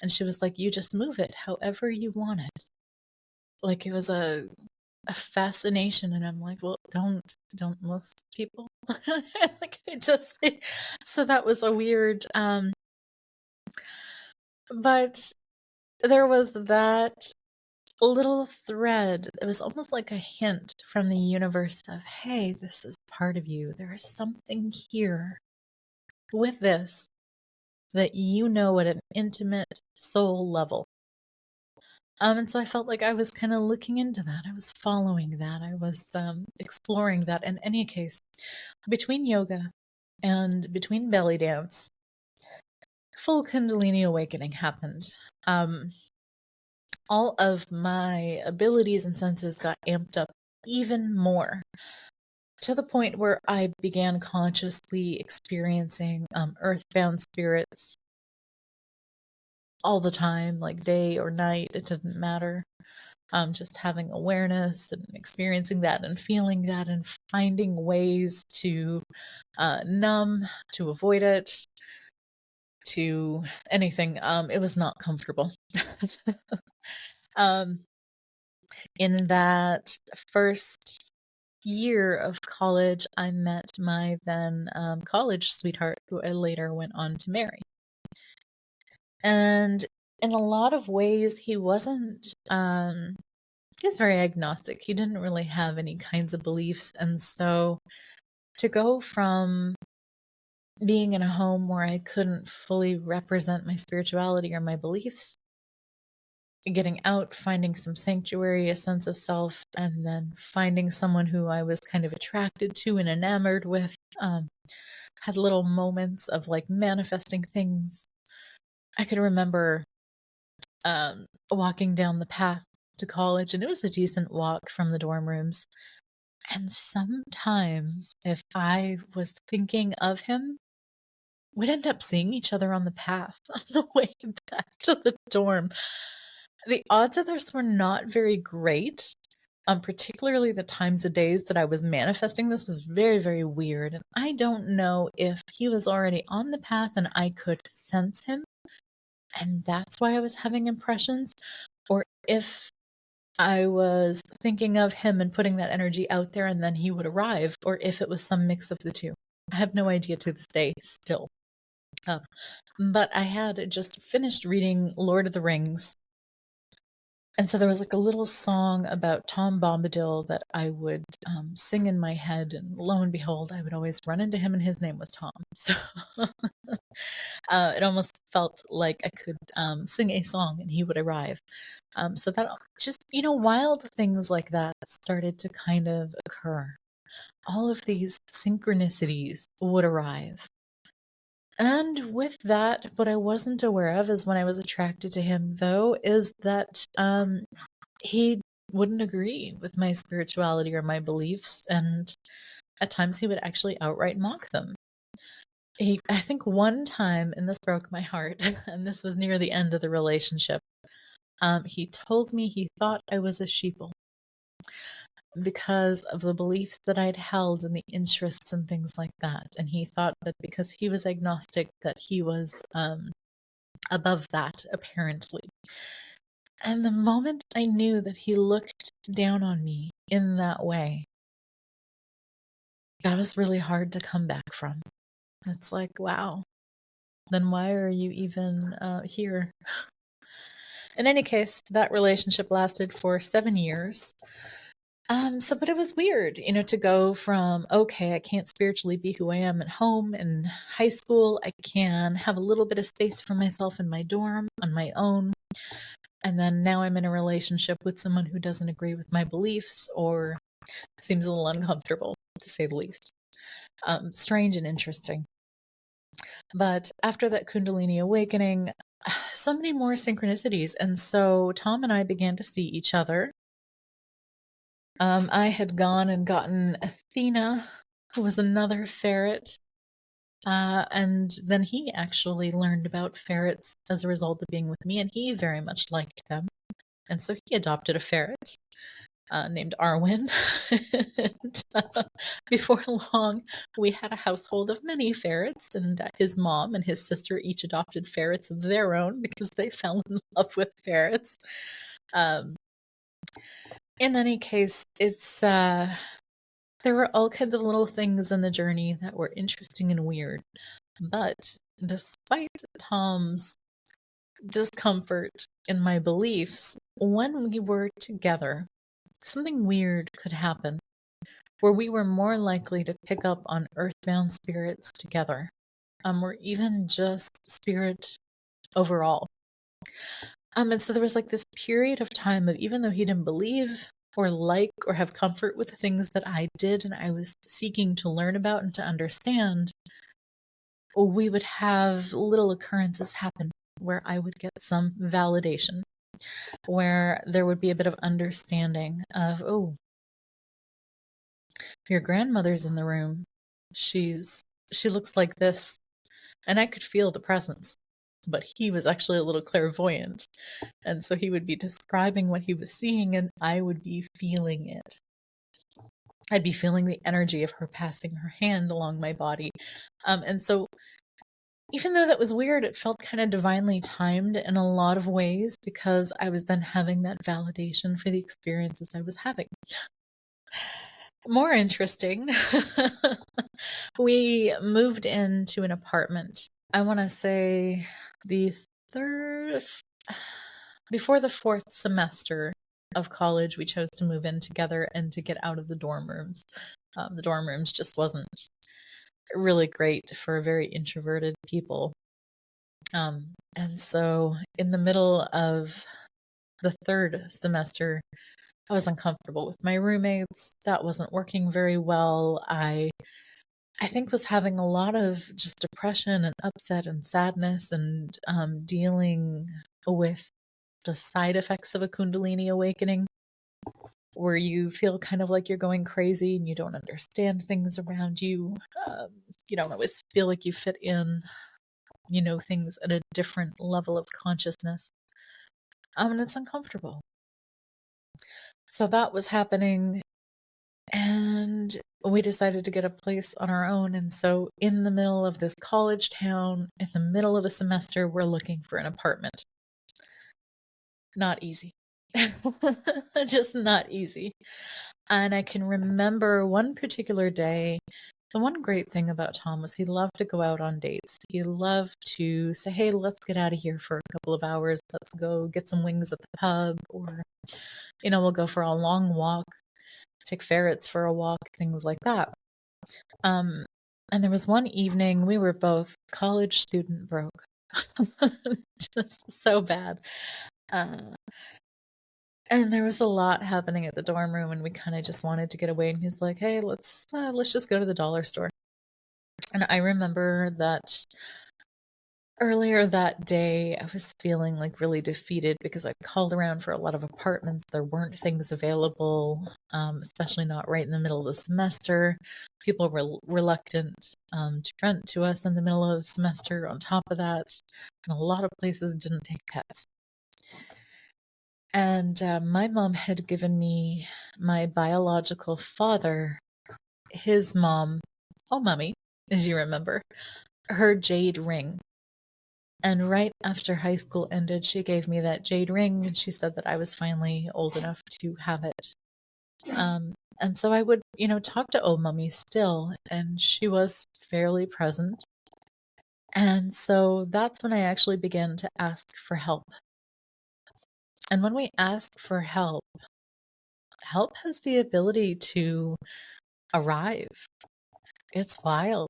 and she was like, you just move it however you want it. Like it was a fascination, and I'm like, well, don't most people? Like I just, so that was a weird but there was that little thread. It was almost like a hint from the universe of, hey, this is part of you. There is something here with this that you know at an intimate soul level. And so I felt like I was kind of looking into that. I was following that. I was exploring that. In any case, between yoga and between belly dance, full Kundalini awakening happened. Um, all of my abilities and senses got amped up even more, to the point where I began consciously experiencing earthbound spirits all the time, like day or night, it didn't matter. Just having awareness and experiencing that and feeling that and finding ways to numb, to avoid it, to anything. It was not comfortable. um, in that first year of college, I met my then college sweetheart, who I later went on to marry. And in a lot of ways, he wasn't, he was very agnostic. He didn't really have any kinds of beliefs. And so to go from being in a home where I couldn't fully represent my spirituality or my beliefs, getting out, finding some sanctuary, a sense of self, and then finding someone who I was kind of attracted to and enamored with, had little moments of like manifesting things. I could remember walking down the path to college, and it was a decent walk from the dorm rooms. And sometimes, if I was thinking of him, we'd end up seeing each other on the path on the way back to the dorm. The odds of this were not very great. Particularly the times of days that I was manifesting this was very, very weird. And I don't know if he was already on the path and I could sense him, and that's why I was having impressions, or if I was thinking of him and putting that energy out there and then he would arrive, or if it was some mix of the two. I have no idea to this day still. But I had just finished reading Lord of the Rings. And so there was like a little song about Tom Bombadil that I would sing in my head. And lo and behold, I would always run into him and his name was Tom. So it almost felt like I could sing a song and he would arrive. So that just, wild things like that started to kind of occur. All of these synchronicities would arrive. And with that, what I wasn't aware of is when I was attracted to him, though, is that he wouldn't agree with my spirituality or my beliefs. And at times he would actually outright mock them. I think one time, and this broke my heart, and this was near the end of the relationship, he told me he thought I was a sheeple because of the beliefs that I'd held and the interests and things like that. And he thought that because he was agnostic, that he was above that, apparently. And the moment I knew that he looked down on me in that way, that was really hard to come back from. It's like, wow, then why are you even here? In any case, that relationship lasted for 7 years. But it was weird, to go from, okay, I can't spiritually be who I am at home. In high school, I can have a little bit of space for myself in my dorm on my own. And then now I'm in a relationship with someone who doesn't agree with my beliefs or seems a little uncomfortable, to say the least. Strange and interesting. But after that Kundalini awakening, so many more synchronicities. And so Tom and I began to see each other. I had gone and gotten Athena, who was another ferret. And then he actually learned about ferrets as a result of being with me, and he very much liked them. And so he adopted a ferret named Arwen. And, before long, we had a household of many ferrets, and his mom and his sister each adopted ferrets of their own because they fell in love with ferrets. In any case, there were all kinds of little things in the journey that were interesting and weird. But despite Tom's discomfort in my beliefs, when we were together, something weird could happen where we were more likely to pick up on earthbound spirits together, or even just spirit overall. And so there was like this period of time of, even though he didn't believe or like or have comfort with the things that I did and I was seeking to learn about and to understand, we would have little occurrences happen where I would get some validation, where there would be a bit of understanding of, oh, your grandmother's in the room. She looks like this. And I could feel the presence. But he was actually a little clairvoyant. And so he would be describing what he was seeing, and I would be feeling it. I'd be feeling the energy of her passing her hand along my body. And so, even though that was weird, it felt kind of divinely timed in a lot of ways because I was then having that validation for the experiences I was having. More interesting, we moved into an apartment. I want to say the third, before the fourth semester of college, we chose to move in together and to get out of the dorm rooms. The dorm rooms just wasn't really great for very introverted people. And so in the middle of the third semester, I was uncomfortable with my roommates. That wasn't working very well. I think was having a lot of just depression and upset and sadness and dealing with the side effects of a Kundalini awakening, where you feel kind of like you're going crazy and you don't understand things around you. You don't always feel like you fit in, things at a different level of consciousness. And it's uncomfortable. So that was happening. And we decided to get a place on our own. And so, in the middle of this college town, in the middle of a semester, we're looking for an apartment. Not easy. Just not easy. And I can remember one particular day. The one great thing about Tom was he loved to go out on dates. He loved to say, hey, let's get out of here for a couple of hours. Let's go get some wings at the pub, or, we'll go for a long walk, take ferrets for a walk, things like that. And there was one evening we were both college student broke. Just so bad. And there was a lot happening at the dorm room, and we kind of just wanted to get away. And he's like, hey, let's just go to the dollar store. And I remember that earlier that day, I was feeling like really defeated because I called around for a lot of apartments. There weren't things available, especially not right in the middle of the semester. People were reluctant to rent to us in the middle of the semester on top of that. And a lot of places didn't take pets. And my mom had given me my biological father, his mom, Mummy, as you remember, her jade ring. And right after high school ended, she gave me that jade ring, and she said that I was finally old enough to have it. And so I would, talk to old Mummy still, and she was fairly present. And so that's when I actually began to ask for help. And when we ask for help has the ability to arrive. It's wild.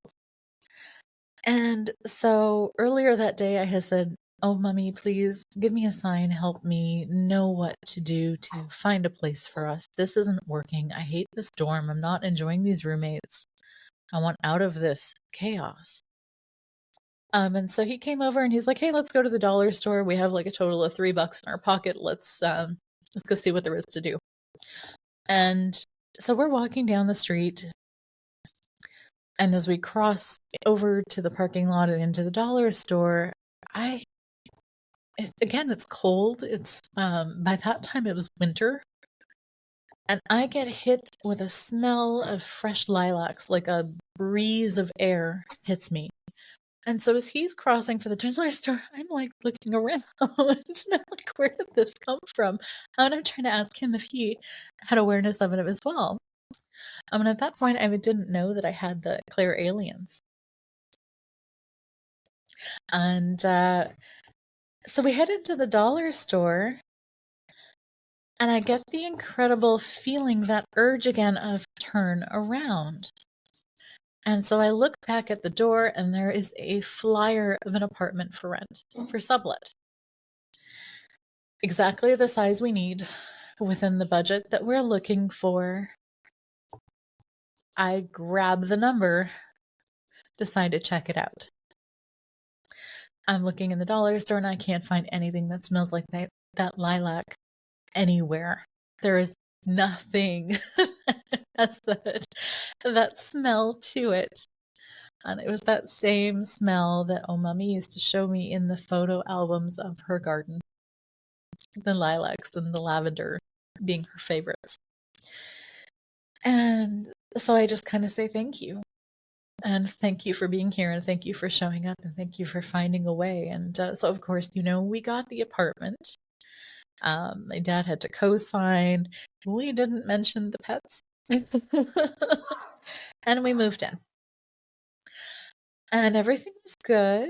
And so earlier that day, I had said, oh, Mummy, please give me a sign. Help me know what to do to find a place for us. This isn't working. I hate this dorm. I'm not enjoying these roommates. I want out of this chaos. And so he came over and he's like, hey, let's go to the dollar store. We have like a total of $3 in our pocket. Let's go see what there is to do. And so we're walking down the street. And as we cross over to the parking lot and into the dollar store, it's cold. It's by that time it was winter. And I get hit with a smell of fresh lilacs, like a breeze of air hits me. And so as he's crossing for the dollar store, I'm like looking around. And I'm like, where did this come from? And I'm trying to ask him if he had awareness of it as well. And at that point, I didn't know that I had the clair aliens. And so we head into the dollar store, and I get the incredible feeling, that urge again of turn around. And so I look back at the door, and there is a flyer of an apartment for rent, for sublet. exactly the size we need within the budget that we're looking for. I grab the number, decide to check it out. I'm looking in the dollar store and I can't find anything that smells like that lilac anywhere. There is nothing that's that smell to it. And it was that same smell that Mommy used to show me in the photo albums of her garden. The lilacs and the lavender being her favorites. And so I just kind of say thank you. And thank you for being here, and thank you for showing up, and thank you for finding a way. And so, of course, we got the apartment. My dad had to co-sign. We didn't mention the pets. And we moved in. And everything was good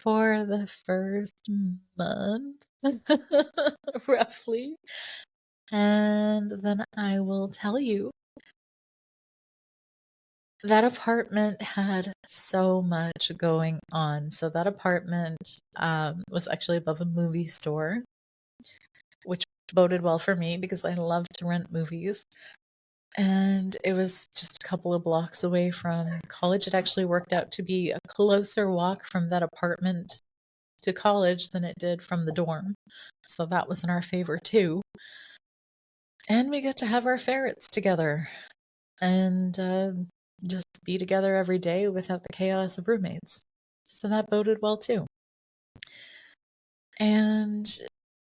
for the first month, roughly. And then I will tell you, that apartment had so much going on. So that apartment was actually above a movie store, which boded well for me because I love to rent movies. And it was just a couple of blocks away from college. It actually worked out to be a closer walk from that apartment to college than it did from the dorm. So that was in our favor too. And we got to have our ferrets together and just be together every day without the chaos of roommates. So that boded well too. And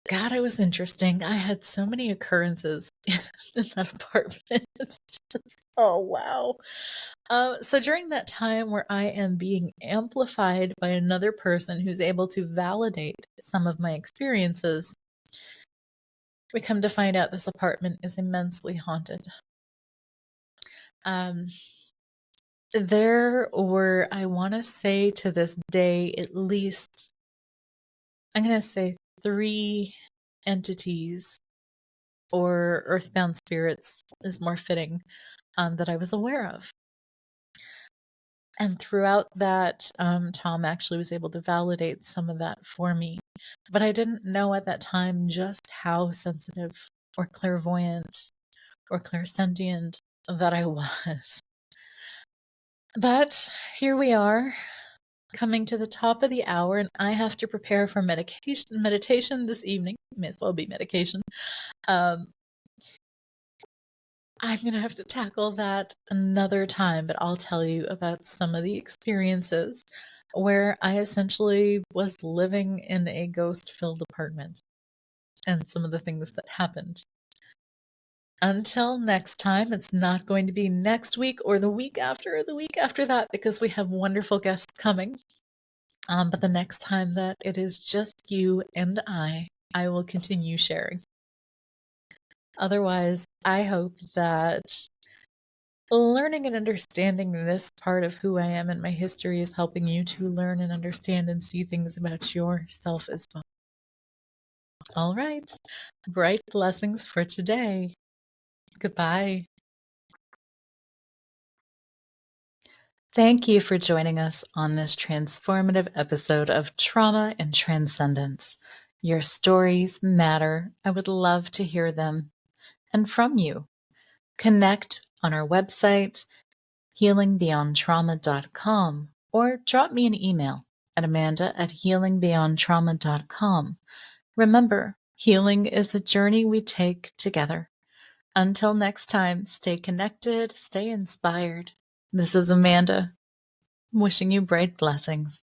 God, it was interesting. I had so many occurrences in that apartment. Oh, wow. So during that time where I am being amplified by another person who's able to validate some of my experiences, we come to find out this apartment is immensely haunted. There were, I want to say to this day, at least, I'm going to say 3 entities or earthbound spirits is more fitting, that I was aware of. And throughout that, Tom actually was able to validate some of that for me. But I didn't know at that time just how sensitive or clairvoyant or clairsentient that I was. But here we are, coming to the top of the hour, and I have to prepare for meditation this evening. May as well be medication. I'm going to have to tackle that another time, but I'll tell you about some of the experiences where I essentially was living in a ghost-filled apartment and some of the things that happened. Until next time, it's not going to be next week or the week after or the week after that because we have wonderful guests coming. But the next time that it is just you and I will continue sharing. Otherwise, I hope that learning and understanding this part of who I am and my history is helping you to learn and understand and see things about yourself as well. All right. Bright blessings for today. Goodbye. Thank you for joining us on this transformative episode of Trauma and Transcendence. Your stories matter. I would love to hear them and from you. Connect on our website, healingbeyondtrauma.com, or drop me an email at amanda@healingbeyondtrauma.com. Remember, healing is a journey we take together. Until next time, stay connected, stay inspired. This is Amanda, wishing you bright blessings.